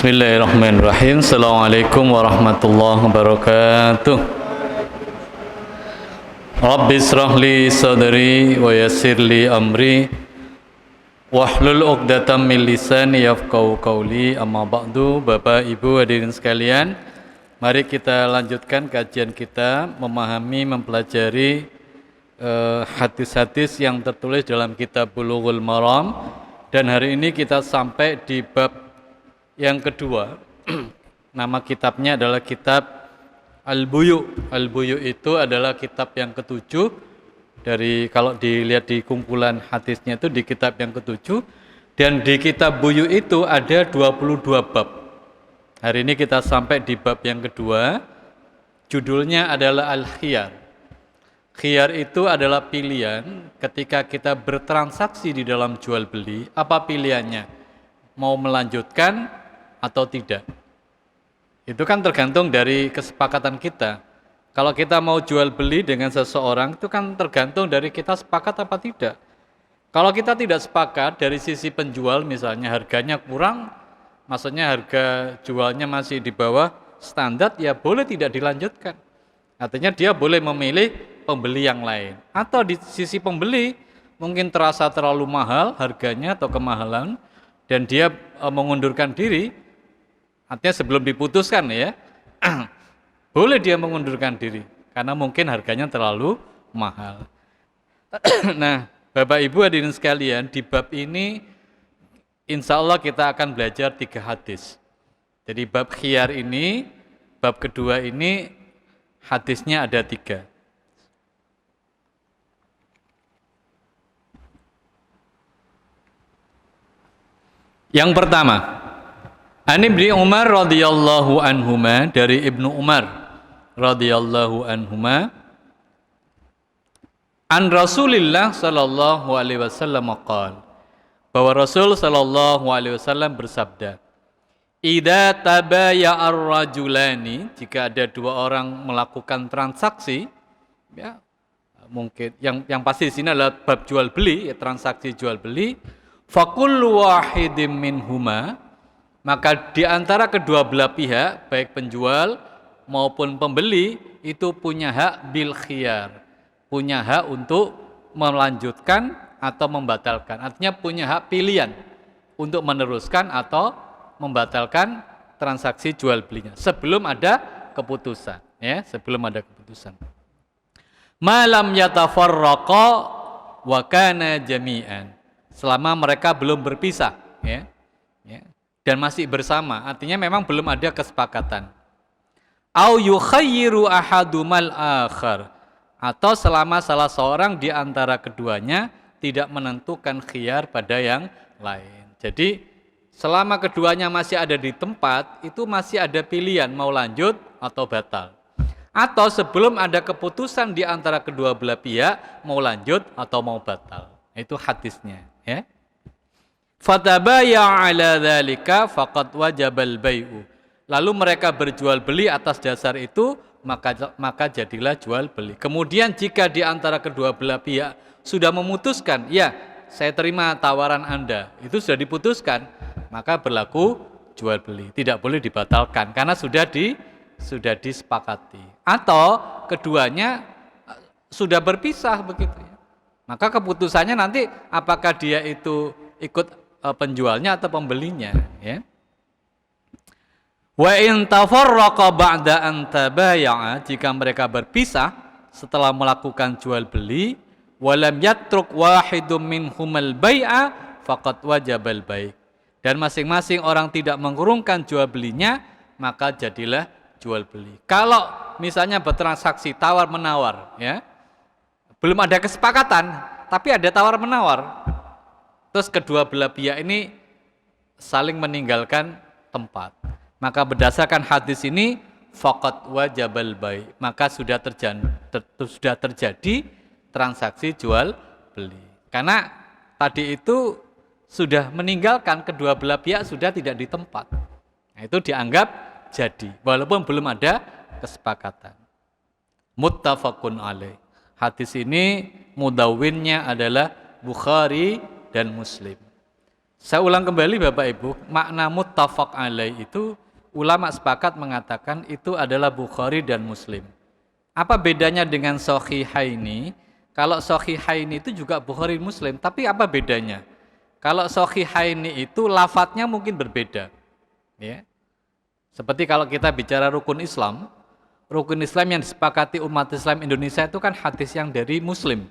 Bismillahirrahmanirrahim. Assalamualaikum warahmatullahi wabarakatuh. Rabbi israh li sadri wa yassir li amri wahlul 'uqdatam min lisani yafqahu qawli. Amma ba'du. Bapak Ibu hadirin sekalian, mari kita lanjutkan kajian kita memahami, mempelajari hadis-hadis yang tertulis dalam kitab Bulughul Maram, dan hari ini kita sampai di bab yang kedua. Nama kitabnya adalah kitab Al-Buyu'. Al-Buyu' itu adalah kitab yang ketujuh dari, kalau dilihat di kumpulan hadisnya itu di kitab yang ketujuh, dan di kitab Buyu' itu ada 22 bab. Hari ini kita sampai di bab yang kedua. Judulnya adalah Al-Khiyar. Khiyar itu adalah pilihan ketika kita bertransaksi di dalam jual beli. Apa pilihannya? Mau melanjutkan atau tidak? Itu kan tergantung dari kesepakatan kita. Kalau kita mau jual beli dengan seseorang, itu kan tergantung dari kita sepakat apa tidak. Kalau kita tidak sepakat dari sisi penjual, misalnya harganya kurang, maksudnya harga jualnya masih di bawah standar, ya boleh tidak dilanjutkan. Artinya dia boleh memilih pembeli yang lain. Atau di sisi pembeli mungkin terasa terlalu mahal harganya atau kemahalan, dan dia mengundurkan diri. Artinya sebelum diputuskan ya, boleh dia mengundurkan diri karena mungkin harganya terlalu mahal. Nah, Bapak Ibu hadirin sekalian, di bab ini insya Allah kita akan belajar 3 hadis. Jadi bab khiyar ini, bab kedua ini hadisnya ada 3. Yang pertama, An Ibnu Umar radhiyallahu anhuma, dari Ibnu Umar radhiyallahu anhuma, an Rasulillah sallallahu alaihi wasallam qala, bahwa Rasul sallallahu alaihi wasallam bersabda, idza tabaya'ar rajulani, jika ada 2 orang melakukan transaksi, ya mungkin yang pasti di sini adalah bab jual beli, ya, transaksi jual beli, fakullu wahidim minhuma, maka di antara kedua belah pihak, baik penjual maupun pembeli, itu punya hak bil khiyar, punya hak untuk melanjutkan atau membatalkan. Artinya punya hak pilihan untuk meneruskan atau membatalkan transaksi jual belinya sebelum ada keputusan, ya, sebelum ada keputusan. Malam yatafarraqa wa kana jami'an, selama mereka belum berpisah, ya, dan masih bersama, artinya memang belum ada kesepakatan. Au yukhayyiru ahadumal akhar, atau selama salah seorang di antara keduanya tidak menentukan khiyar pada yang lain. Jadi selama keduanya masih ada di tempat, itu masih ada pilihan mau lanjut atau batal. Atau sebelum ada keputusan di antara kedua belah pihak mau lanjut atau mau batal. Itu hadisnya, ya. Fatabaya ala dzalika faqad wajabal bai'u, lalu mereka berjual beli atas dasar itu, maka jadilah jual beli. Kemudian jika di antara kedua belah pihak sudah memutuskan, ya saya terima tawaran Anda, itu sudah diputuskan, maka berlaku jual beli, tidak boleh dibatalkan karena sudah disepakati. Atau keduanya sudah berpisah begitu ya, maka keputusannya nanti apakah dia itu ikut penjualnya atau pembelinya, ya. Wa in tafarraqa ba'da an tabaya'a, jika mereka berpisah setelah melakukan jual beli, walam yatruk wahidum minhumal bai'a faqad wajabal bai', dan masing-masing orang tidak mengurungkan jual belinya, maka jadilah jual beli. Kalau misalnya bertransaksi tawar menawar, ya, belum ada kesepakatan tapi ada tawar menawar, terus kedua belah pihak ini saling meninggalkan tempat, maka berdasarkan hadis ini faqad wajabal bai', maka sudah terjadi transaksi jual beli. Karena tadi itu sudah meninggalkan, kedua belah pihak sudah tidak di tempat. Nah, itu dianggap jadi walaupun belum ada kesepakatan. Muttafaqun alaih. Hadis ini mudawwinnya adalah Bukhari dan Muslim. Saya ulang kembali Bapak Ibu, makna muttafaq alaih itu ulama sepakat mengatakan itu adalah Bukhari dan Muslim. Apa bedanya dengan Sahihaini? Kalau Sahihaini itu juga Bukhari Muslim, tapi apa bedanya? Kalau Sahihaini itu lafadznya mungkin berbeda. Ya. Seperti kalau kita bicara rukun Islam yang disepakati umat Islam Indonesia itu kan hadis yang dari Muslim.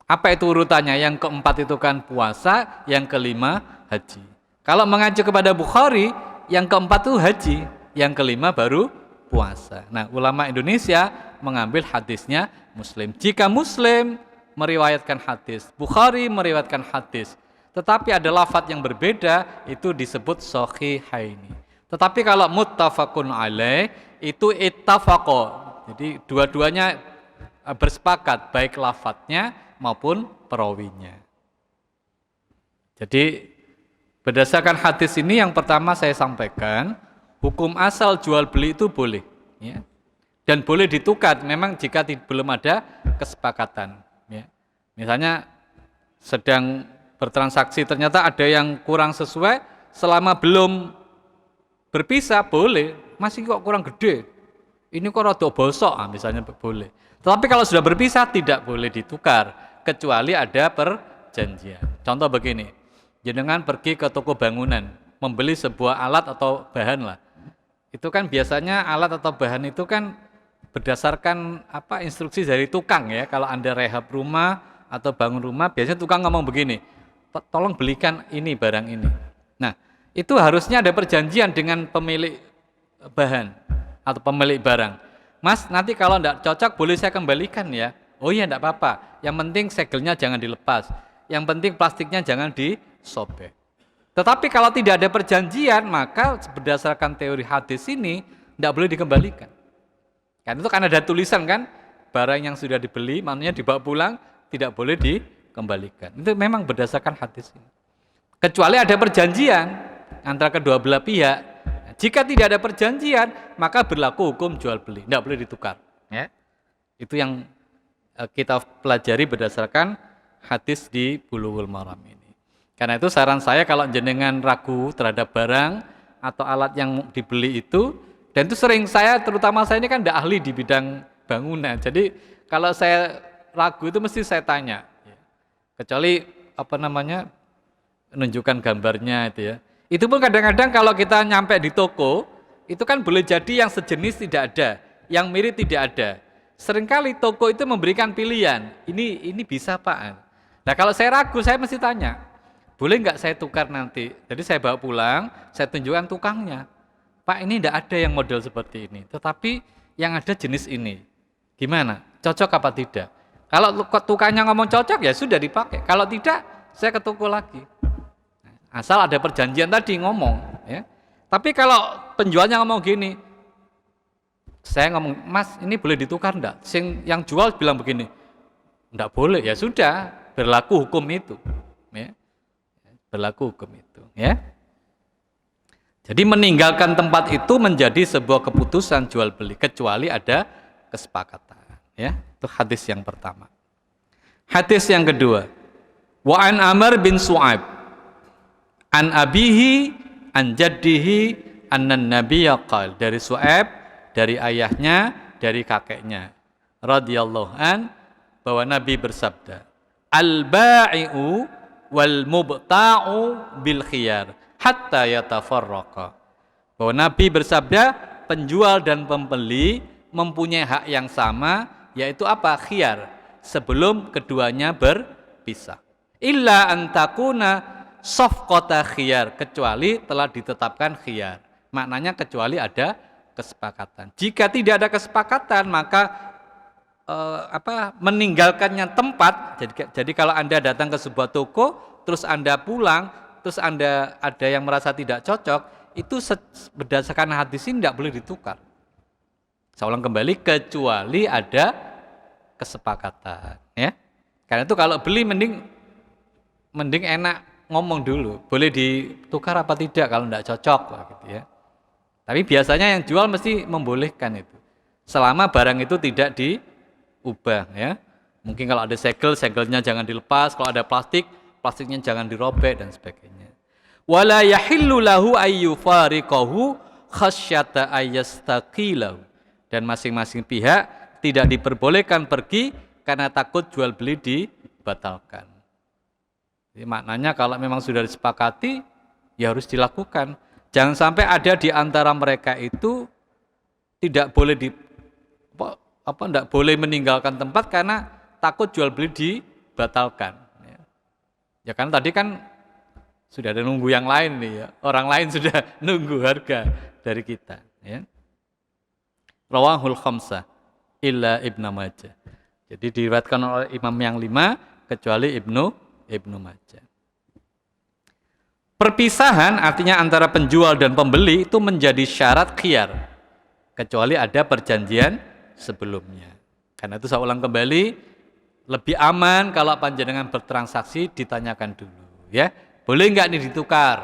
Apa itu urutannya? Yang keempat itu kan puasa, yang kelima haji. Kalau mengacu kepada Bukhari, yang keempat itu haji, yang kelima baru puasa. Nah, ulama Indonesia mengambil hadisnya Muslim. Jika Muslim meriwayatkan hadis, Bukhari meriwayatkan hadis, tetapi ada lafadz yang berbeda, itu disebut Sahihaini. Tetapi kalau muttafaqun alaih, itu ittafaqo. Jadi dua-duanya bersepakat, baik lafadznya maupun perawinya. Jadi berdasarkan hadis ini yang pertama saya sampaikan, hukum asal jual beli itu boleh, ya. Dan boleh ditukar memang jika belum ada kesepakatan, ya. Misalnya sedang bertransaksi ternyata ada yang kurang sesuai, selama belum berpisah boleh, masih kok kurang gede, ini kok rada bosok, misalnya boleh. Tetapi kalau sudah berpisah tidak boleh ditukar kecuali ada perjanjian. Contoh begini, jenengan pergi ke toko bangunan membeli sebuah alat atau bahan lah. Itu kan biasanya alat atau bahan itu kan berdasarkan instruksi dari tukang, ya. Kalau Anda rehab rumah atau bangun rumah, biasanya tukang ngomong begini, tolong belikan ini barang ini. Nah, itu harusnya ada perjanjian dengan pemilik bahan atau pemilik barang. Mas, nanti kalau enggak cocok boleh saya kembalikan ya. Oh iya, enggak apa-apa. Yang penting segelnya jangan dilepas. Yang penting plastiknya jangan disobek. Tetapi kalau tidak ada perjanjian, maka berdasarkan teori hadis ini enggak boleh dikembalikan. Kan itu kan ada tulisan kan, barang yang sudah dibeli, maknanya dibawa pulang tidak boleh dikembalikan. Itu memang berdasarkan hadis ini. Kecuali ada perjanjian antara kedua belah pihak. Jika tidak ada perjanjian, maka berlaku hukum jual beli, tidak boleh ditukar. Ya. Itu yang kita pelajari berdasarkan hadis di Bulughul Maram ini. Karena itu saran saya kalau jenengan ragu terhadap barang atau alat yang dibeli itu, dan itu sering terutama saya ini kan tidak ahli di bidang bangunan. Jadi kalau saya ragu itu mesti saya tanya. Kecuali menunjukkan gambarnya itu ya. Itu pun kadang-kadang kalau kita nyampe di toko, itu kan boleh jadi yang sejenis tidak ada, yang mirip tidak ada. Seringkali toko itu memberikan pilihan, ini bisa Pak. Nah kalau saya ragu, saya mesti tanya, boleh nggak saya tukar nanti? Jadi saya bawa pulang, saya tunjukkan tukangnya. Pak, ini tidak ada yang model seperti ini, tetapi yang ada jenis ini. Gimana? Cocok apa tidak? Kalau tukangnya ngomong cocok, ya sudah dipakai. Kalau tidak, saya ke toko lagi. Asal ada perjanjian tadi ngomong, ya. Tapi kalau penjualnya ngomong gini, saya ngomong, Mas ini boleh ditukar enggak? Yang jual bilang begini, enggak boleh, ya sudah, berlaku hukum itu, ya. Berlaku hukum itu, ya. Jadi meninggalkan tempat itu menjadi sebuah keputusan jual beli, kecuali ada kesepakatan, ya. Itu hadis yang pertama. Hadis yang kedua, wa an Amr bin Su'aib an abihi an jaddihi annan nabiyya qala, dari Su'aib, dari ayahnya, dari kakeknya radhiyallahu an, bahwa Nabi bersabda, al-ba'i'u wal mubta'u bil khiyar hatta yatafarraqa. Bahwa Nabi bersabda, penjual dan pembeli mempunyai hak yang sama, yaitu apa? Khiyar, sebelum keduanya berpisah. Illa antakuna safqata khiyar, kecuali telah ditetapkan khiyar. Maknanya kecuali ada kesepakatan. Jika tidak ada kesepakatan, maka meninggalkannya tempat. Jadi kalau Anda datang ke sebuah toko, terus Anda pulang, terus Anda ada yang merasa tidak cocok, itu berdasarkan hadis ini tidak boleh ditukar. Saya ulang kembali, kecuali ada kesepakatan, ya. Karena itu kalau beli mending enak ngomong dulu, boleh ditukar apa tidak kalau tidak cocok, gitu ya. Tapi biasanya yang jual mesti membolehkan itu, selama barang itu tidak diubah, ya. Mungkin kalau ada segelnya jangan dilepas, kalau ada plastik plastiknya jangan dirobek dan sebagainya. Wala yahillu lahu ayyufariqahu khasyata ayyastaqilahu. Dan masing-masing pihak tidak diperbolehkan pergi karena takut jual beli dibatalkan. Jadi maknanya kalau memang sudah disepakati ya harus dilakukan. Jangan sampai ada di antara mereka itu tidak boleh tidak boleh meninggalkan tempat karena takut jual beli dibatalkan. Ya kan tadi kan sudah ada nunggu yang lain nih ya. Orang lain sudah nunggu harga dari kita. Ya. Rawahul khamsah illa Ibnu Majah. Jadi diriwayatkan oleh imam yang 5 kecuali Ibnu Majah. Perpisahan artinya antara penjual dan pembeli itu menjadi syarat khiyar kecuali ada perjanjian sebelumnya. Karena itu saya ulang kembali, lebih aman kalau panjenengan bertransaksi ditanyakan dulu ya. Boleh nggak nih ditukar?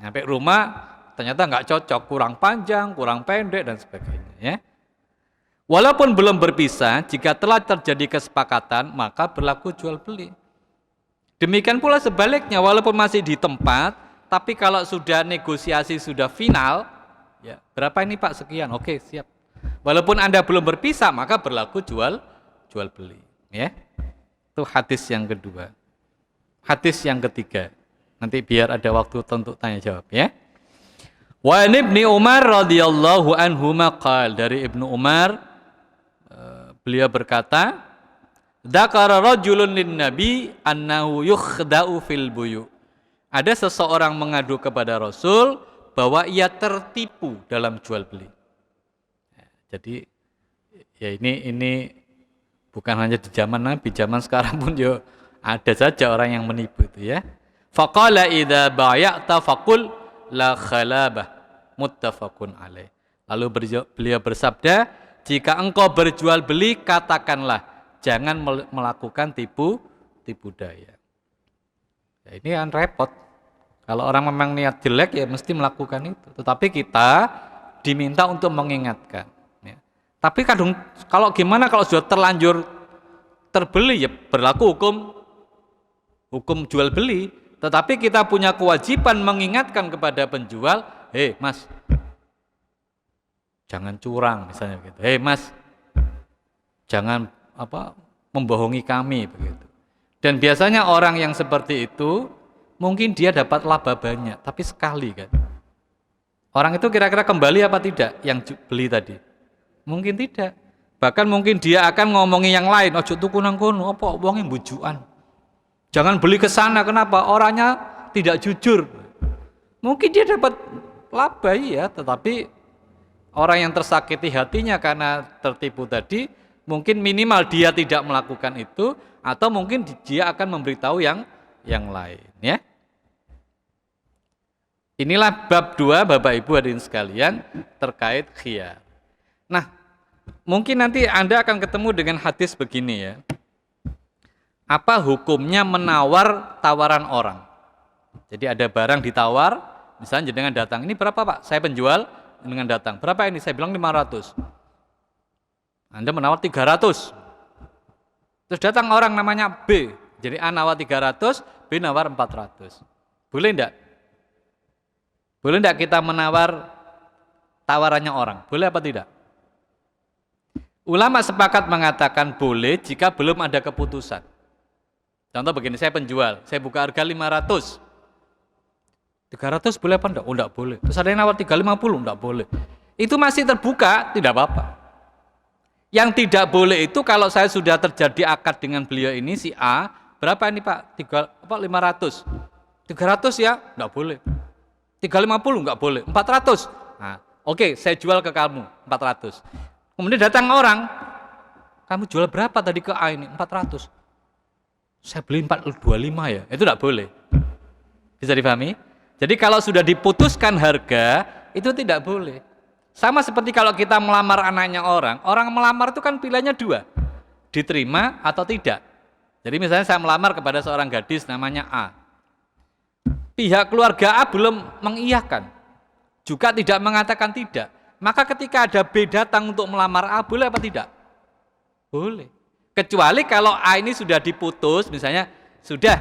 Nyampe rumah ternyata nggak cocok, kurang panjang, kurang pendek dan sebagainya ya. Walaupun belum berpisah, jika telah terjadi kesepakatan maka berlaku jual beli. Demikian pula sebaliknya, walaupun masih di tempat, tapi kalau sudah negosiasi sudah final, ya berapa ini Pak? Sekian, oke siap. Walaupun Anda belum berpisah maka berlaku jual beli ya. Itu hadis yang kedua. Hadis yang ketiga. Nanti biar ada waktu untuk tanya jawab ya. Wa Ibnu Umar radhiyallahu anhu maqal, dari Ibnu Umar beliau berkata, dzakara rajulun lin nabi annahu yukhda'u fil buyu. Ada seseorang mengadu kepada Rasul bahwa ia tertipu dalam jual beli. Jadi ya ini bukan hanya di zaman Nabi, zaman sekarang pun ya ada saja orang yang menipu itu ya. Faqala idza bay'ata faqul la khalabah, muttafaqun alaih. Lalu beliau bersabda, jika engkau berjual beli katakanlah jangan melakukan tipu daya. Ya, ini kan repot. Kalau orang memang niat jelek ya mesti melakukan itu. Tetapi kita diminta untuk mengingatkan. Ya. Tapi kadang kalau gimana kalau sudah terlanjur terbeli ya berlaku hukum jual beli. Tetapi kita punya kewajiban mengingatkan kepada penjual, hei mas, jangan curang misalnya begitu. Hei mas, jangan membohongi kami begitu. Dan biasanya orang yang seperti itu mungkin dia dapat laba banyak, tapi sekali kan. Orang itu kira-kira kembali apa tidak yang beli tadi? Mungkin tidak. Bahkan mungkin dia akan ngomongi yang lain, ojo tuku nang kono, apa wonge bujukan. Jangan beli ke sana, kenapa? Orangnya tidak jujur. Mungkin dia dapat laba ya, tetapi orang yang tersakiti hatinya karena tertipu tadi, mungkin minimal dia tidak melakukan itu, atau mungkin dia akan memberitahu yang lain ya. Inilah bab 2 Bapak Ibu hadirin sekalian terkait khiyar. Nah, mungkin nanti Anda akan ketemu dengan hadis begini ya. Apa hukumnya menawar tawaran orang? Jadi ada barang ditawar, misalnya dengan datang, ini berapa Pak? Saya penjual dengan datang. Berapa ini? Saya bilang 500. Anda menawar 300. Terus datang orang namanya B. Jadi A nawar 300, B nawar 400. Boleh enggak? Boleh enggak kita menawar tawarannya orang? Boleh apa tidak? Ulama sepakat mengatakan boleh jika belum ada keputusan. Contoh begini, saya penjual, saya buka harga 500. 300 boleh apa enggak? Oh enggak boleh. Terus ada yang nawar 350, enggak boleh. Itu masih terbuka, tidak apa-apa. Yang tidak boleh itu kalau saya sudah terjadi akad dengan beliau ini si A, berapa ini Pak? 500. 300 ya? Enggak boleh. 350 enggak boleh. 400. Nah, oke, saya jual ke kamu 400. Kemudian datang orang, kamu jual berapa tadi ke A ini? 400. Saya beli 425 ya, itu tidak boleh. Bisa dipahami? Jadi kalau sudah diputuskan harga, itu tidak boleh. Sama seperti kalau kita melamar anaknya orang melamar itu kan pilihannya 2, diterima atau tidak. Jadi misalnya saya melamar kepada seorang gadis namanya A. Pihak keluarga A belum mengiyakan, juga tidak mengatakan tidak. Maka ketika ada B datang untuk melamar A, boleh apa tidak? Boleh. Kecuali kalau A ini sudah diputus, misalnya sudah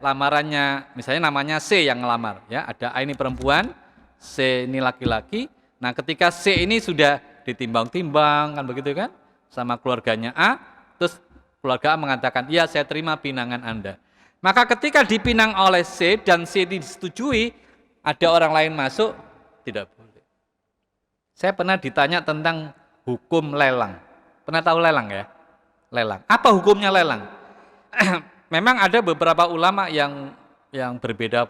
lamarannya, misalnya namanya C yang ngelamar, ya, ada A ini perempuan, C ini laki-laki. Nah, ketika C ini sudah ditimbang-timbang kan begitu kan sama keluarganya A, terus keluarga A mengatakan, "Iya, saya terima pinangan Anda." Maka ketika dipinang oleh C dan C disetujui, ada orang lain masuk, tidak boleh. Saya pernah ditanya tentang hukum lelang. Pernah tahu lelang ya? Lelang. Apa hukumnya lelang? Memang ada beberapa ulama yang berbeda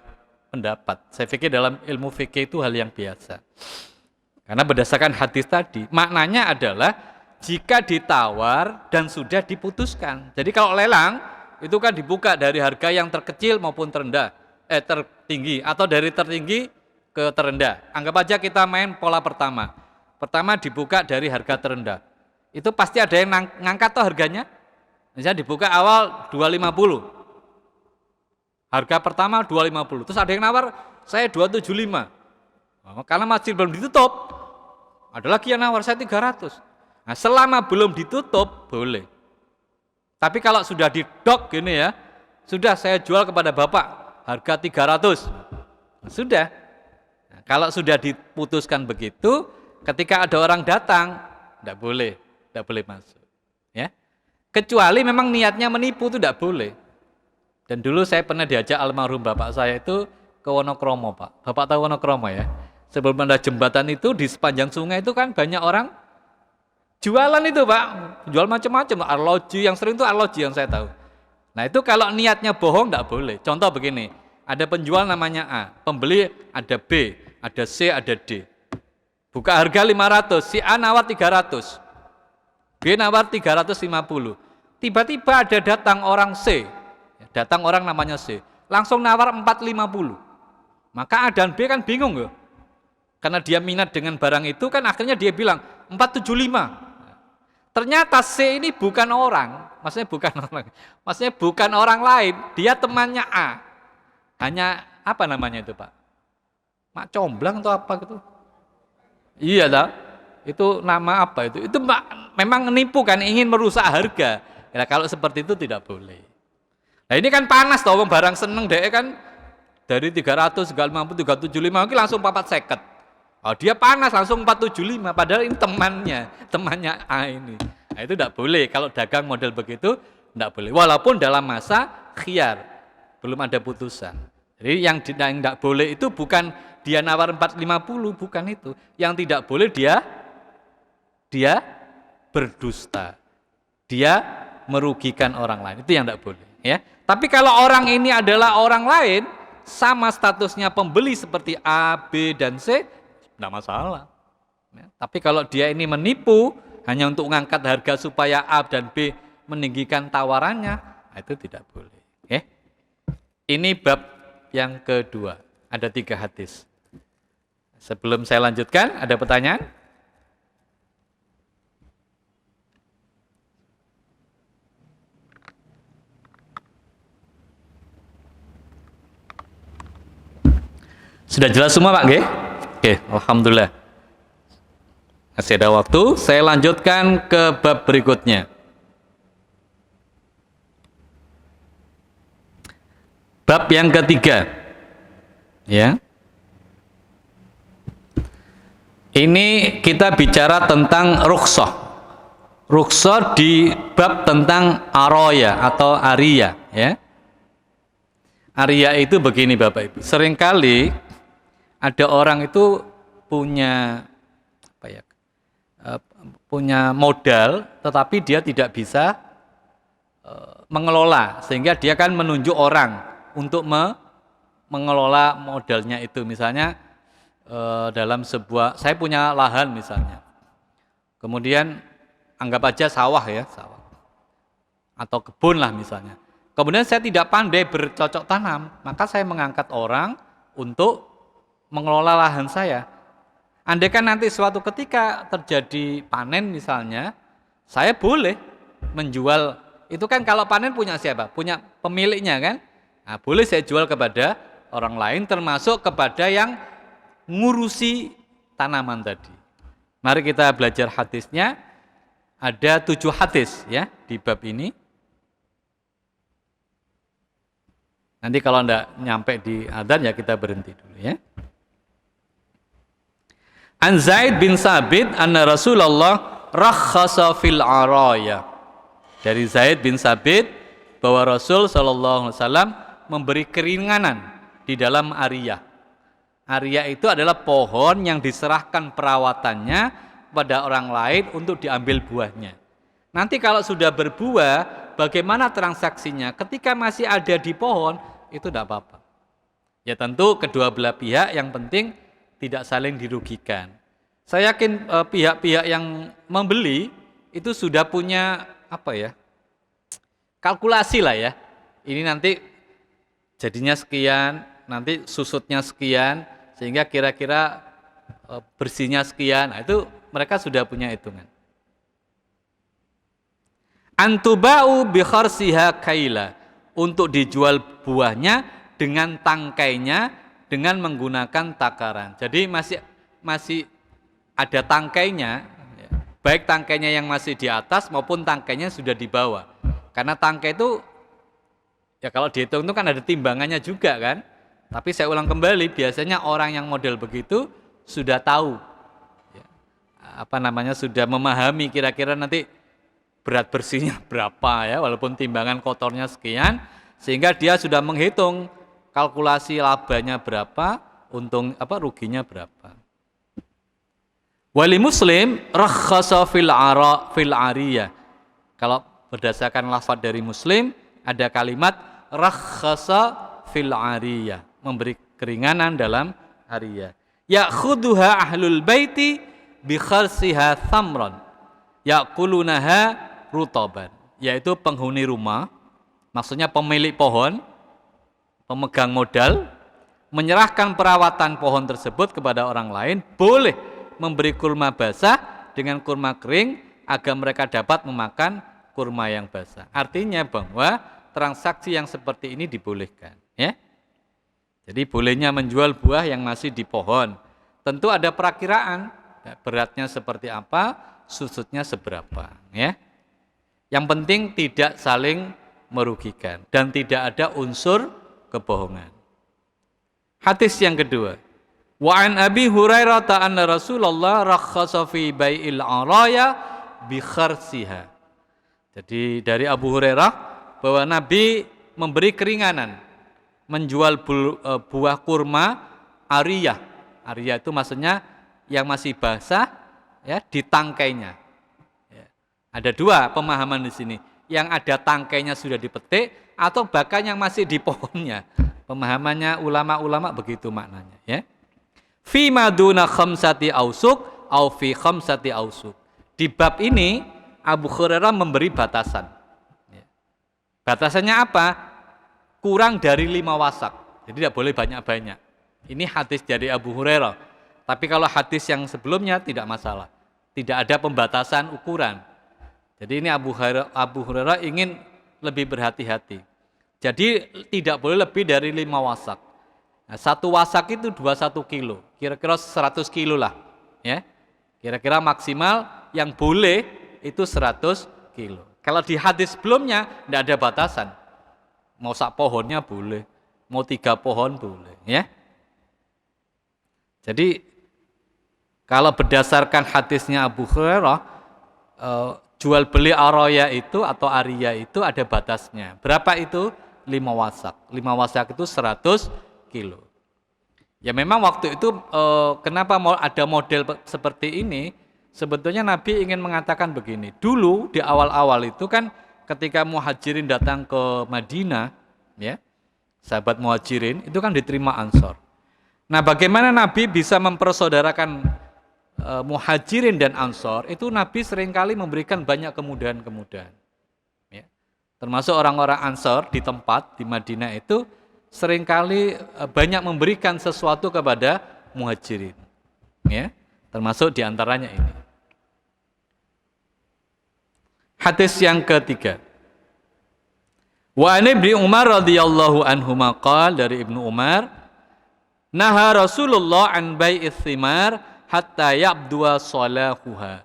pendapat. Saya pikir dalam ilmu fikih itu hal yang biasa. Karena berdasarkan hadis tadi, maknanya adalah jika ditawar dan sudah diputuskan. Jadi kalau lelang itu kan dibuka dari harga yang terkecil maupun tertinggi, atau dari tertinggi ke terendah. Anggap aja kita main pola pertama. Pertama dibuka dari harga terendah. Itu pasti ada yang ngangkat tuh harganya. Misalnya dibuka awal 250. Harga pertama 250. Terus ada yang nawar, saya 275. Karena masih belum ditutup, ada lagi yang nawar saya 300. Nah, selama belum ditutup boleh. Tapi kalau sudah didok gini ya, sudah saya jual kepada Bapak harga 300. Sudah. Nah, kalau sudah diputuskan begitu, ketika ada orang datang, tidak boleh masuk. Ya. Kecuali memang niatnya menipu, itu tidak boleh. Dan dulu saya pernah diajak almarhum bapak saya itu ke Wonokromo, Pak. Bapak tahu Wonokromo ya? Sebelum ada jembatan itu di sepanjang sungai itu kan banyak orang jualan itu, Pak. Jual macam-macam, arloji, yang sering itu arloji yang saya tahu. Nah, itu kalau niatnya bohong tidak boleh. Contoh begini, ada penjual namanya A, pembeli ada B, ada C, ada D. Buka harga 500, si A nawar 300. B nawar 350. Tiba-tiba ada datang orang C. Datang orang namanya C. Langsung nawar 450. Maka A dan B kan bingung ya. Karena dia minat dengan barang itu kan akhirnya dia bilang 475. Ternyata C ini bukan orang. Maksudnya bukan orang lain. Dia temannya A. Hanya apa namanya itu, Pak? Mak comblang atau apa gitu? Iya tak? Itu nama apa itu? Itu memang menipu kan, ingin merusak harga. Ya, kalau seperti itu tidak boleh. Nah ini kan panas toh, barang seneng deh kan dari 300, 350, 375 ini langsung 450. Oh, dia panas langsung 475, padahal ini temannya A ini. Nah itu tidak boleh, kalau dagang model begitu tidak boleh. Walaupun dalam masa khiyar, belum ada putusan. Jadi yang tidak boleh itu bukan dia nawar 450, bukan itu. Yang tidak boleh dia berdusta. Dia merugikan orang lain. Itu yang tidak boleh, ya. Tapi kalau orang ini adalah orang lain, sama statusnya pembeli seperti A, B, dan C, tidak masalah. Ya. Tapi kalau dia ini menipu hanya untuk mengangkat harga supaya A dan B meninggikan tawarannya, itu tidak boleh. Ya. Ini bab yang kedua. Ada 3 hadis. Sebelum saya lanjutkan, ada pertanyaan? Sudah jelas semua, Pak? Oke, alhamdulillah. Masih ada waktu, saya lanjutkan ke bab berikutnya. Bab yang ketiga. Ya. Ini kita bicara tentang rukhsah. Rukhsah di bab tentang aroya atau aria, ya. Aria itu begini Bapak Ibu. Seringkali ada orang itu punya punya modal, tetapi dia tidak bisa mengelola, sehingga dia kan menunjuk orang untuk mengelola modalnya itu. Misalnya dalam sebuah, saya punya lahan misalnya, kemudian anggap aja sawah ya, sawah atau kebun lah misalnya. Kemudian saya tidak pandai bercocok tanam, maka saya mengangkat orang untuk mengelola lahan saya. Andai kan nanti suatu ketika terjadi panen misalnya, saya boleh menjual, itu kan kalau panen punya siapa? Punya pemiliknya kan? Nah, boleh saya jual kepada orang lain, termasuk kepada yang ngurusi tanaman tadi. Mari kita belajar hadisnya. Ada 7 hadis ya di bab ini. Nanti kalau enggak nyampe di adzan ya kita berhenti dulu ya. An Zaid bin Sabit anna Rasulullah rakhasa fil araya. Dari Zaid bin Sabit bahwa Rasul sallallahu alaihi wasallam memberi keringanan di dalam ariyah. Ariyah itu adalah pohon yang diserahkan perawatannya pada orang lain untuk diambil buahnya. Nanti kalau sudah berbuah, bagaimana transaksinya? Ketika masih ada di pohon, itu tidak apa-apa. Ya tentu kedua belah pihak yang penting tidak saling dirugikan. Saya yakin pihak-pihak yang membeli itu sudah punya kalkulasi lah ya. Ini nanti jadinya sekian, nanti susutnya sekian, sehingga kira-kira bersihnya sekian. Nah, itu mereka sudah punya hitungan. Antubau bi kharsiha kaila, untuk dijual buahnya dengan tangkainya dengan menggunakan takaran. Jadi masih ada tangkainya, baik tangkainya yang masih di atas maupun tangkainya sudah di bawah. Karena tangkai itu ya kalau dihitung itu kan ada timbangannya juga kan. Tapi saya ulang kembali, biasanya orang yang model begitu sudah tahu, sudah memahami kira-kira nanti berat bersihnya berapa ya, walaupun timbangan kotornya sekian, sehingga dia sudah menghitung kalkulasi labanya berapa, ruginya berapa. Wali Muslim rakhasa fil ariyah. Kalau berdasarkan lafaz dari Muslim ada kalimat rakhasa fil ariyah, memberi keringanan dalam ariyah. Ya'khuduha ahlul baiti bi kharsiha thamran ya'kulunaha rutaban, yaitu penghuni rumah, maksudnya pemilik pohon, pemegang modal, menyerahkan perawatan pohon tersebut kepada orang lain, boleh memberi kurma basah dengan kurma kering agar mereka dapat memakan kurma yang basah. Artinya bahwa transaksi yang seperti ini dibolehkan, ya. Jadi bolehnya menjual buah yang masih di pohon. Tentu ada perakiraan, beratnya seperti apa, susutnya seberapa, ya. Yang penting tidak saling merugikan dan tidak ada unsur kebohongan. Hadis yang kedua. Wa an Abi Hurairah anna Rasulullah rakhasa fi bai'il araya bi kharsiha. Jadi dari Abu Hurairah bahwa Nabi memberi keringanan menjual buah kurma ariyah. Ariyah itu maksudnya yang masih basah ya, di tangkainya. Ya. Ada dua pemahaman di sini. Yang ada tangkainya sudah dipetik atau bahkan yang masih di pohonnya. Pemahamannya ulama-ulama begitu maknanya, ya. Fi maduna khamsati ausuk au fi khamsati ausuk. Di bab ini Abu Hurairah memberi batasan. Ya. Batasannya apa? Kurang dari 5 wasak. Jadi tidak boleh banyak-banyak. Ini hadis dari Abu Hurairah. Tapi kalau hadis yang sebelumnya tidak masalah. Tidak ada pembatasan ukuran. Jadi ini Abu Hurairah ingin lebih berhati-hati. Jadi tidak boleh lebih dari 5 wasak. Nah, 1 wasak itu 21 kilo. Kira-kira 100 kilo lah. Ya. Kira-kira maksimal yang boleh itu 100 kilo. Kalau di hadis sebelumnya tidak ada batasan. Mau sak pohonnya boleh. Mau 3 pohon boleh. Ya. Jadi kalau berdasarkan hadisnya Abu Hurairah, jual beli araya itu atau ariyah itu ada batasnya. Berapa itu? 5 wasak. 5 wasak itu 100 kilo. Ya memang waktu itu kenapa ada model seperti ini? Sebetulnya Nabi ingin mengatakan begini. Dulu di awal-awal itu kan ketika muhajirin datang ke Madinah, ya, sahabat muhajirin itu kan diterima Ansor. Nah, bagaimana Nabi bisa mempersaudarakan muhajirin dan Ansor? Itu Nabi seringkali memberikan banyak kemudahan-kemudahan. Ya. Termasuk orang-orang Ansor di tempat di Madinah itu seringkali banyak memberikan sesuatu kepada muhajirin. Ya. Termasuk diantaranya ini. Hadis yang ketiga. Wa an Ibnu Umar radhiyallahu anhuma qala, dari Ibnu Umar, naha Rasulullah an bai'its thimar hatta yabdua salahuha.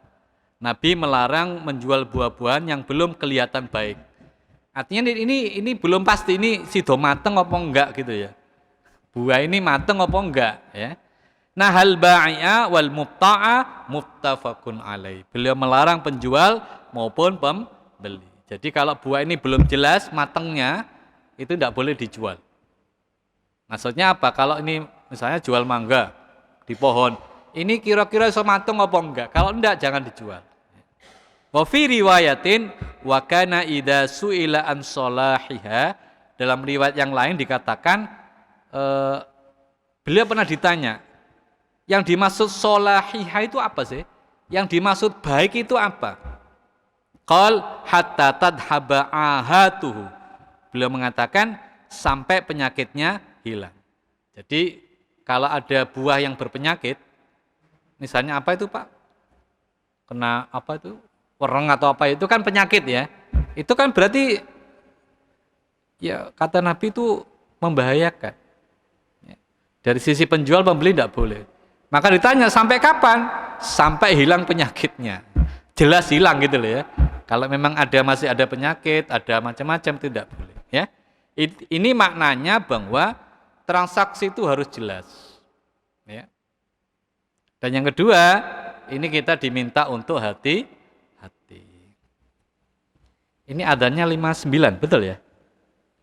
Nabi melarang menjual buah-buahan yang belum kelihatan baik. Artinya ini belum pasti ini sido mateng apa enggak gitu ya. Buah ini mateng apa enggak ya. Nahal bai'a wal mubta'a muttafaqun alaih. Beliau melarang penjual maupun pembeli. Jadi kalau buah ini belum jelas matengnya itu tidak boleh dijual. Maksudnya apa? Kalau ini misalnya jual mangga di pohon, ini kira-kira iso mateng apa enggak? Kalau enggak jangan dijual. Wa fi riwayatin wa kana idza su'ila an salahiha, dalam riwayat yang lain dikatakan beliau pernah ditanya, yang dimaksud salahiha itu apa sih? Yang dimaksud baik itu apa? Qal hatta tadhaba ahatuhu. Beliau mengatakan sampai penyakitnya hilang. Jadi kalau ada buah yang berpenyakit, misalnya apa itu Pak? Kena apa itu? Wereng atau apa itu kan penyakit ya. Itu kan berarti ya kata Nabi itu membahayakan. Dari sisi penjual pembeli tidak boleh. Maka ditanya sampai kapan? Sampai hilang penyakitnya. Jelas hilang gitu loh ya. Kalau memang masih ada penyakit, ada macam-macam tidak boleh ya. Ini maknanya bahwa transaksi itu harus jelas. Ya. Dan yang kedua, ini kita diminta untuk hati-hati. Ini adanya 59, betul ya?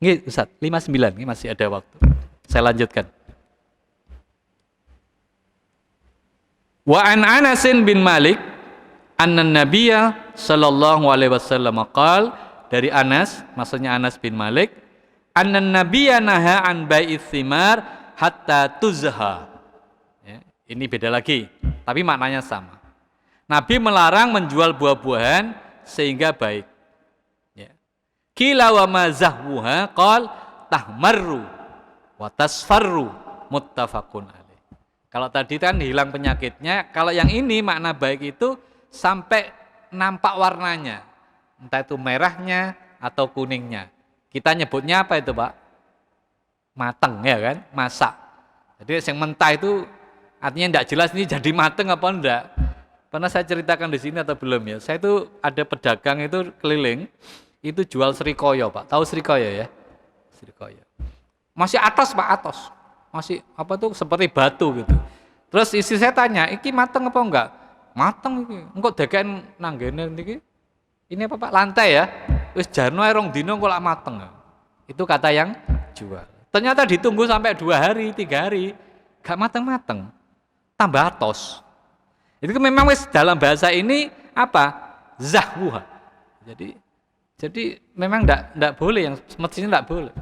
Nggih, Ustaz, 59, ini masih ada waktu. Saya lanjutkan. Wa an Anasin bin Malik anna Nabiyya sallallahu alaihi wasallam qala, dari Anas, maksudnya Anas bin Malik, anna Nabiyya naha an bai'its thimar hatta tuzha. Ya, ini beda lagi, tapi maknanya sama. Nabi melarang menjual buah-buahan sehingga baik. Ya. Qila wa ma zahwuha qala tahmarru wa tasfarru muttafaqun alaih. Kalau tadi kan hilang penyakitnya, kalau yang ini makna baik itu sampai nampak warnanya. Entah itu merahnya atau kuningnya. Kita nyebutnya apa itu, Pak? Mateng ya kan? Masak. Jadi yang mentah itu artinya tidak jelas ini jadi mateng apa enggak. Pernah saya ceritakan di sini atau belum ya? Saya itu ada pedagang itu keliling, itu jual serikoyo, Pak. Tahu serikoyo ya? Serikoyo. Masih atos, Pak, atos. Masih apa tuh seperti batu gitu. Terus istri saya tanya, "Iki mateng apa enggak?" "Mateng iki. Engko dagen nanggene niki." "Ini apa, Pak? Lantai ya?" "Wis jarno ae rong dino kok lak mateng." Itu kata yang jual. Ternyata ditunggu sampai 2 hari, 3 hari, gak mateng-mateng. Tambah atos. Itu memang wis dalam bahasa ini apa? Zahwuha. Jadi memang enggak boleh, yang mestinya enggak boleh.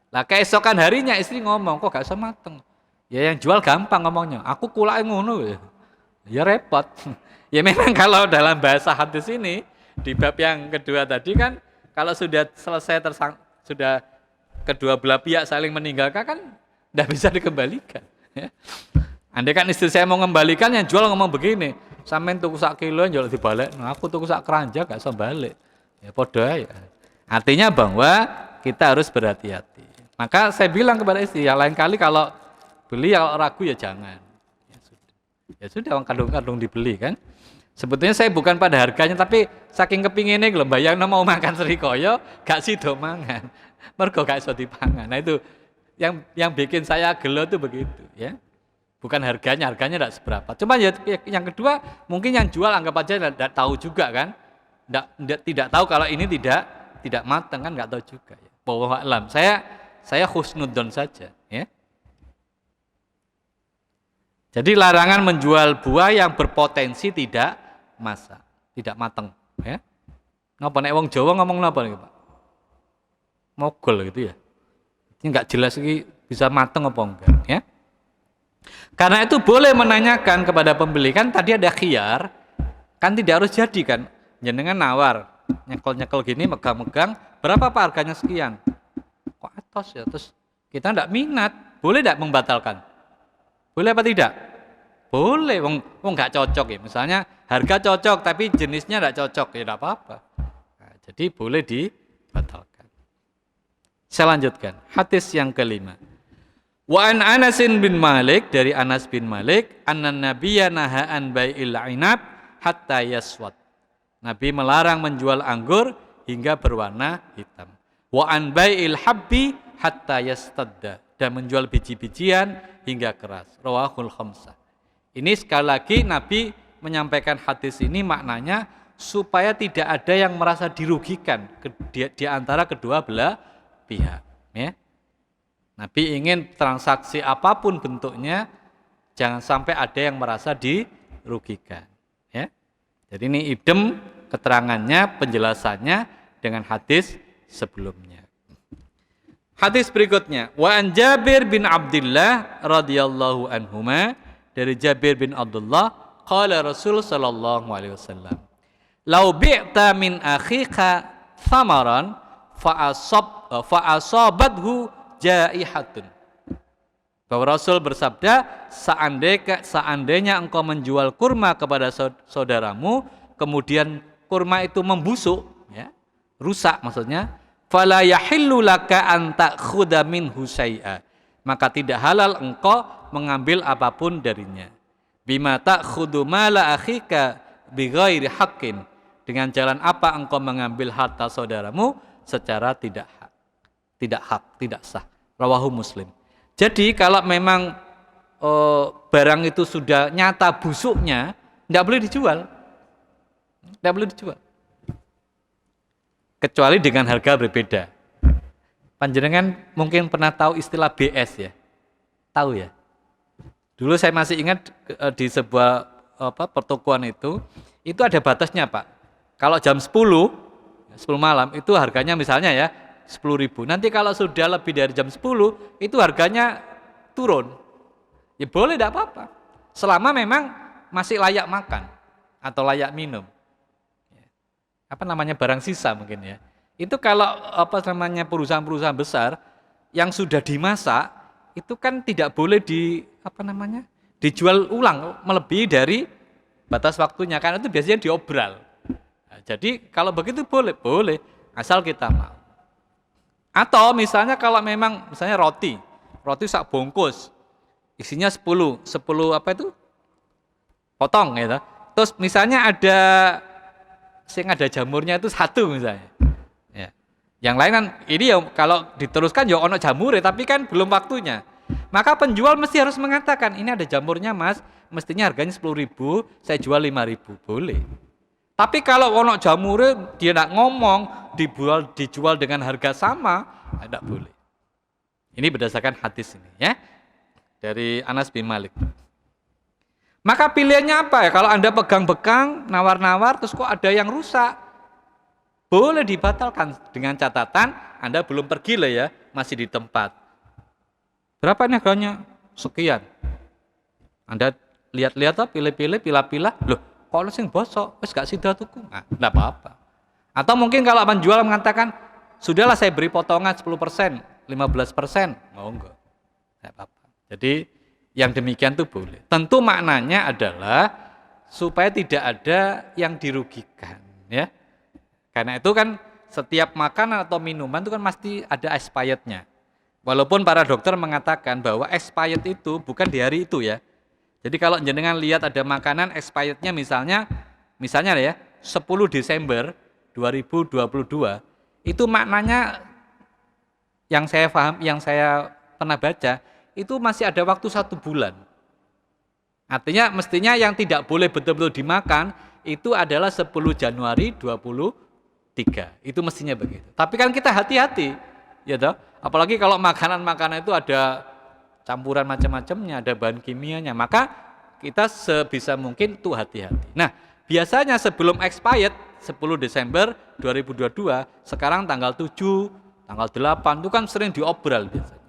Lah keesokan harinya istri ngomong, "Kok gak iso mateng?" Ya yang jual gampang ngomongnya, "Aku kulake ngono." Ya repot. Ya memang kalau dalam bahasa hadis ini di bab yang kedua tadi kan kalau sudah selesai sudah kedua belah pihak saling meninggalkan kan tidak bisa dikembalikan. Ya. Andai kan istri saya mau mengembalikan, yang jual ngomong begini, "Sampeyan tuku sak kilo jual dibalik, nah, aku tuku sak keranjang gak iso balik." Ya padha ya. Artinya bahwa kita harus berhati-hati. Maka saya bilang kepada istri, ya lain kali kalau beli kalau ragu ya jangan. Ya sudah, orang kadung-kadung dibeli kan. Sebetulnya saya bukan pada harganya, tapi saking kepinginnya lho bayangno mau makan serikoyo gak sido mangan. Mergo gak iso dipangan. Nah itu yang bikin saya gelo tuh begitu ya. Bukan harganya tidak seberapa. Cuma ya yang kedua mungkin yang jual anggap aja tidak tahu juga kan. Tidak tahu kalau ini tidak matang kan, nggak tahu juga ya. Wallahu a'lam. Saya husnudzon saja ya. Jadi larangan menjual buah yang berpotensi tidak masak, tidak matang ya. Napa nek wong Jawa ngomong napa nih, Pak? Mogol gitu ya. Ini enggak jelas iki bisa matang apa enggak ya. Karena itu boleh menanyakan kepada pembeli, kan tadi ada khiyar, kan tidak harus jadi kan. Jenengan nawar, nyekel-nyekel gini, megang-megang, berapa Pak harganya sekian? Kok atos ya? Terus kita enggak minat, boleh enggak membatalkan? Boleh apa tidak? Boleh, wong enggak cocok ya. Misalnya harga cocok tapi jenisnya enggak cocok, ya enggak apa-apa. Nah, jadi boleh dibatalkan. Saya lanjutkan, hadis yang kelima. Wa an Anas bin Malik, dari Anas bin Malik, anna nabiyya naha an bai'il inab hatta yaswad. Nabi melarang menjual anggur hingga berwarna hitam. Wa an bai'il habbi hatta yastadda, dan menjual biji-bijian hingga keras. Rawahul khamsah. Ini sekali lagi Nabi menyampaikan hadis ini maknanya supaya tidak ada yang merasa dirugikan di antara kedua belah pihak, ya. Nabi ingin transaksi apapun bentuknya jangan sampai ada yang merasa dirugikan, ya. Jadi ini idem keterangannya, penjelasannya dengan hadis sebelumnya. Hadis berikutnya, wa an Jabir bin Abdullah radhiyallahu anhuma, dari Jabir bin Abdullah, qala Rasul sallallahu alaihi wasallam, "Lau bi'ta min akhika thamaran fa asabathu jaihatun." Bahwa Rasul bersabda, seandainya engkau menjual kurma kepada saudaramu, kemudian kurma itu membusuk, ya, rusak maksudnya, fala yahillu laka an ta'khudha minhu syai'a, maka tidak halal engkau mengambil apapun darinya. Bima ta'khudhu mala akhika bighairi haqqin, dengan jalan apa engkau mengambil harta saudaramu secara tidak hak, tidak sah. Rawahu Muslim. Jadi kalau memang barang itu sudah nyata busuknya, tidak boleh dijual. Tidak boleh dijual. Kecuali dengan harga berbeda. Panjenengan mungkin pernah tahu istilah BS, ya? Tahu, ya? Dulu saya masih ingat di sebuah pertokoan itu ada batasnya, Pak. Kalau jam 10 malam itu harganya misalnya ya 10.000. Nanti kalau sudah lebih dari jam 10 itu harganya turun. Ya boleh, tidak apa-apa. Selama memang masih layak makan atau layak minum. Apa namanya, barang sisa mungkin ya. Itu kalau perusahaan-perusahaan besar yang sudah dimasak itu kan tidak boleh dijual ulang melebihi dari batas waktunya, karena itu biasanya diobral. Nah, jadi kalau begitu boleh asal kita mau. Atau misalnya kalau memang misalnya roti sak bungkus isinya 10 potong gitu. Terus misalnya ada jamurnya itu 1 misalnya. Ya. Yang lain kan ini ya kalau diteruskan ya ono jamure tapi kan belum waktunya. Maka penjual mesti harus mengatakan, ini ada jamurnya Mas, mestinya harganya 10.000, saya jual 5.000, boleh. Tapi kalau ono jamure dia tidak ngomong, dijual dengan harga sama, tidak boleh. Ini berdasarkan hadis ini, ya, dari Anas bin Malik. Maka pilihannya apa ya? Kalau Anda pegang-pegang, nawar-nawar, terus kok ada yang rusak, boleh dibatalkan dengan catatan Anda belum pergi lah ya, masih di tempat. Berapa nih harganya? Sekian. Anda lihat-lihat, pilih-pilih, pilah-pilah, loh kok sing bosok, wis gak sida tuku. Nah, enggak apa-apa. Atau mungkin kalau penjual mengatakan, sudahlah saya beri potongan 10%, 15%, mau enggak? Enggak apa-apa. Jadi yang demikian itu boleh. Tentu maknanya adalah supaya tidak ada yang dirugikan, ya. Karena itu kan setiap makanan atau minuman itu kan pasti ada expirednya. Walaupun para dokter mengatakan bahwa expired itu bukan di hari itu ya. Jadi kalau jenengan lihat ada makanan expirednya misalnya ya 10 Desember 2022, itu maknanya yang saya pernah baca itu masih ada waktu 1 bulan. Artinya mestinya yang tidak boleh betul-betul dimakan itu adalah 10 Januari 23. Itu mestinya begitu. Tapi kan kita hati-hati, ya toh. Apalagi kalau makanan-makanan itu ada campuran macam-macamnya, ada bahan kimianya, maka kita sebisa mungkin tuh hati-hati. Nah, biasanya sebelum expired 10 Desember 2022, sekarang tanggal 7, tanggal 8 itu kan sering diobral biasanya.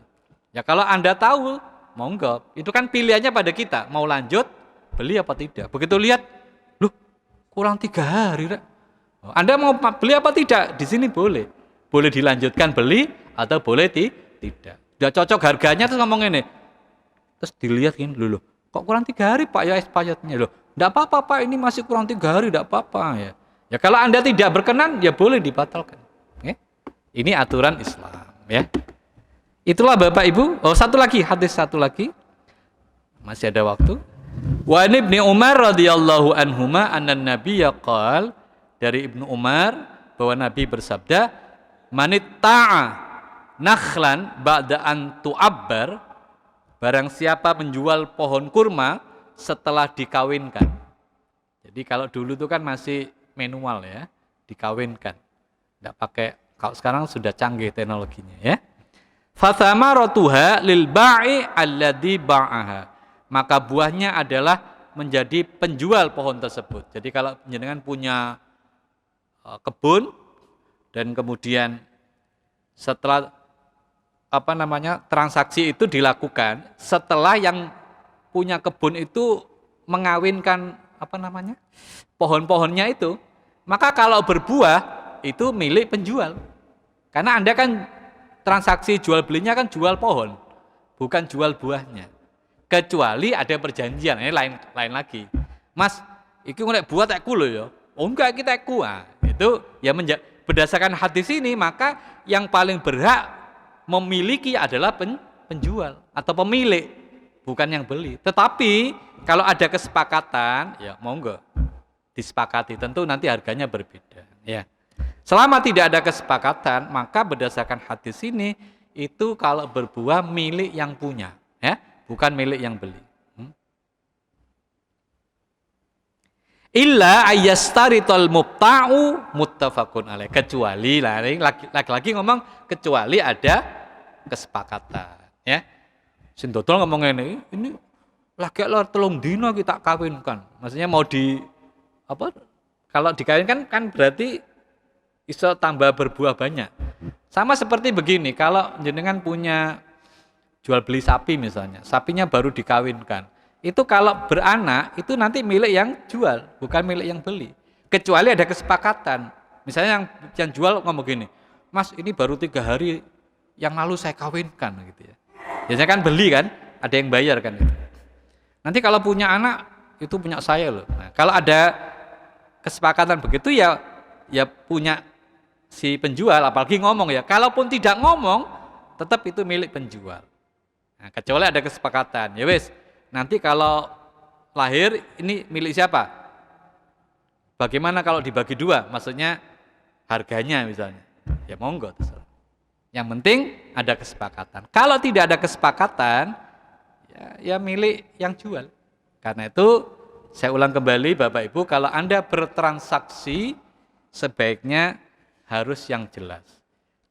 Ya kalau Anda tahu, monggo. Itu kan pilihannya pada kita, mau lanjut beli apa tidak. Begitu lihat, loh kurang 3 hari. Anda mau beli apa tidak? Di sini boleh. Boleh dilanjutkan beli atau boleh tidak. Udah cocok harganya terus ngomong ini. Terus dilihat gini, loh kok kurang 3 hari Pak ya expirednya. Loh enggak apa-apa Pak, ini masih kurang 3 hari, enggak apa-apa ya. Ya kalau Anda tidak berkenan ya boleh dibatalkan. Ya? Ini aturan Islam ya. Itulah Bapak Ibu. Oh, hadis satu lagi. Masih ada waktu. Wa Ibnu Umar radhiyallahu anhuma annan nabiyya qala, dari Ibnu Umar bahwa Nabi bersabda, manitta'a nakhlan ba'da an tu'abbar, barang siapa menjual pohon kurma setelah dikawinkan. Jadi kalau dulu itu kan masih manual ya, dikawinkan. Tidak pakai, kalau sekarang sudah canggih teknologinya ya. Fathamaratuha lil ba'i alladhi ba'aha. Maka buahnya adalah menjadi penjual pohon tersebut. Jadi kalau jenengan punya kebun dan kemudian setelah transaksi itu dilakukan setelah yang punya kebun itu mengawinkan pohon-pohonnya itu, maka kalau berbuah itu milik penjual. Karena Anda kan transaksi jual belinya kan jual pohon, bukan jual buahnya. Kecuali ada perjanjian, ini lain lagi. Mas, iki ngolek buah tekku lho ya. Oh enggak, kita tekku. Itu ya berdasarkan hadis ini, maka yang paling berhak memiliki adalah penjual atau pemilik, bukan yang beli. Tetapi kalau ada kesepakatan, ya monggo disepakati. Tentu nanti harganya berbeda. Ya. Selama tidak ada kesepakatan, maka berdasarkan hadis ini itu kalau berbuah milik yang punya, ya, bukan milik yang beli. Illa ayyastarital mubta'u muttafaqun alaih. Kecuali lagi-lagi ngomong kecuali ada kesepakatan, ya. Sing dodol ngomong ini lagi lor telung dino kita kawinkan. Maksudnya mau kalau dikawinkan kan berarti iso tambah berbuah banyak. Sama seperti begini, kalau jenengan punya jual beli sapi misalnya, sapinya baru dikawinkan. Itu kalau beranak, itu nanti milik yang jual, bukan milik yang beli. Kecuali ada kesepakatan. Misalnya yang jual ngomong gini, Mas ini baru 3 hari yang lalu saya kawinkan gitu ya. Biasanya kan beli kan, ada yang bayar kan itu. Nanti kalau punya anak, itu punya saya loh. Nah, kalau ada kesepakatan begitu ya punya si penjual, apalagi ngomong ya. Kalaupun tidak ngomong, tetap itu milik penjual. Nah, kecuali ada kesepakatan. Ya wes, nanti kalau lahir ini milik siapa? Bagaimana kalau dibagi 2? Maksudnya harganya misalnya. Ya monggo terserah. Yang penting ada kesepakatan. Kalau tidak ada kesepakatan, ya milik yang jual. Karena itu saya ulang kembali Bapak Ibu, kalau Anda bertransaksi sebaiknya harus yang jelas.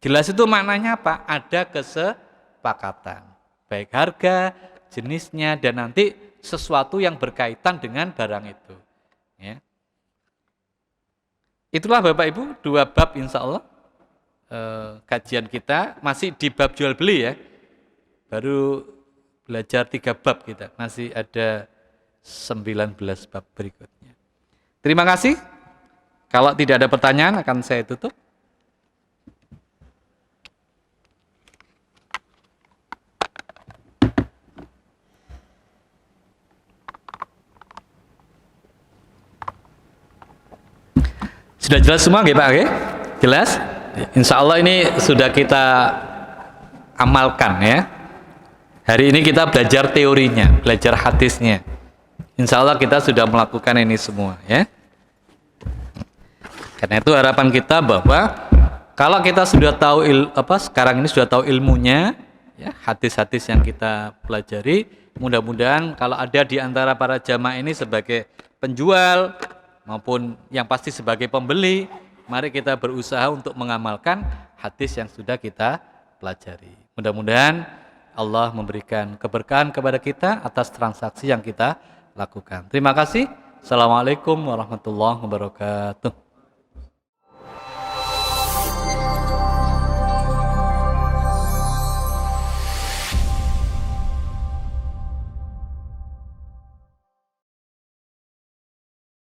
Jelas itu maknanya apa? Ada kesepakatan. Baik harga, jenisnya, dan nanti sesuatu yang berkaitan dengan barang itu. Ya. Itulah Bapak Ibu 2 bab insya Allah. Kajian kita masih di bab jual beli ya. Baru belajar 3 bab kita. Masih ada 19 bab berikutnya. Terima kasih. Kalau tidak ada pertanyaan akan saya tutup. Sudah jelas semua nggih Pak? Oke? Jelas? Insya Allah ini sudah kita amalkan ya. Hari ini kita belajar teorinya, belajar hadisnya. Insya Allah kita sudah melakukan ini semua ya. Karena itu harapan kita bahwa kalau kita sudah tahu sekarang ini sudah tahu ilmunya, ya, hadis-hadis yang kita pelajari, mudah-mudahan kalau ada di antara para jamaah ini sebagai penjual maupun yang pasti sebagai pembeli, mari kita berusaha untuk mengamalkan hadis yang sudah kita pelajari. Mudah-mudahan Allah memberikan keberkahan kepada kita atas transaksi yang kita lakukan. Terima kasih. Assalamualaikum warahmatullahi wabarakatuh.